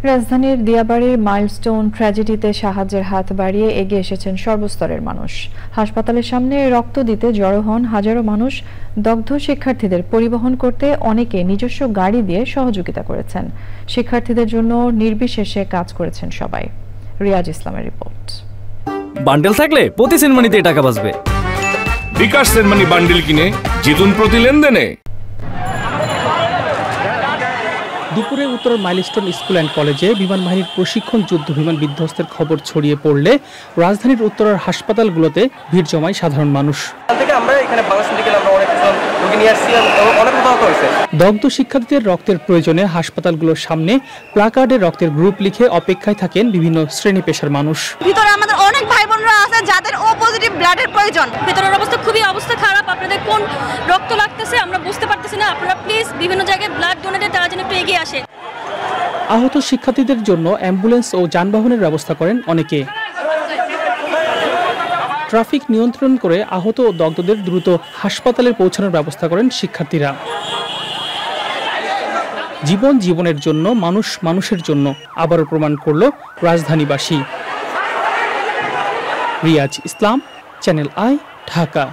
রাজধানীর দিয়াবাড়ির মাইলস্টোন ট্র্যাজেডিতে সাহায্যের হাত বাড়িয়ে এগিয়ে এসেছেন সর্বস্তরের মানুষ। হাসপাতালের সামনে রক্ত দিতে জড়ো হন হাজারো মানুষ। দগ্ধ শিক্ষার্থীদের পরিবহন করতে অনেকে নিজস্ব গাড়ি দিয়ে সহযোগিতা করেছেন। শিক্ষার্থীদের জন্য নির্বিশেষে কাজ করেছেন সবাই। রিয়াজ ইসলামের রিপোর্ট। বান্ডেল থাকলে প্রতি সেনমানিতে টাকা বাঁচবে। বিকাশ সেনমানি বান্ডেল কিনে জিতুন প্রতি লেনদেনে। দুপুরে উত্তরের মাইলস্টোন স্কুল অ্যান্ড কলেজে বিমান বাহিনীর প্রশিক্ষণ যুদ্ধ বিমান বিধ্বস্তের খবর ছড়িয়ে পড়লে রাজধানীর উত্তরের হাসপাতালগুলোতে ভিড় জমায় সাধারণ মানুষ। দগ্ধ শিক্ষার্থীদের রক্তের প্রয়োজনে হাসপাতালগুলোর সামনে প্লাকার্ডে রক্তের গ্রুপ লিখে অপেক্ষায় থাকেন বিভিন্ন শ্রেণী পেশার মানুষ। ভিতরে আমাদের অনেক ভাই বোনরা আছে যাদের ও পজিটিভ ব্লাডের প্রয়োজন। ভিতরের অবস্থা খুবই খারাপ। আপনাদের কোন রক্ত লাগতেছে আমরা বুঝতে পারতেছি না। আপনারা প্লিজ বিভিন্ন জায়গায় ব্লাড ডোনেটের তারা যেন একটু এগিয়ে আসে। আহত শিক্ষার্থীদের জন্য অ্যাম্বুলেন্স ও যানবাহনের ব্যবস্থা করেন অনেকে। ট্রাফিক নিয়ন্ত্রণ করে আহত ও দগ্ধদের দ্রুত হাসপাতালে পৌঁছানোর ব্যবস্থা করেন শিক্ষার্থীরা। জীবনের জন্য মানুষের জন্য আবারও প্রমাণ করল রাজধানীবাসী। রিয়াজ ইসলাম, চ্যানেল আই, ঢাকা।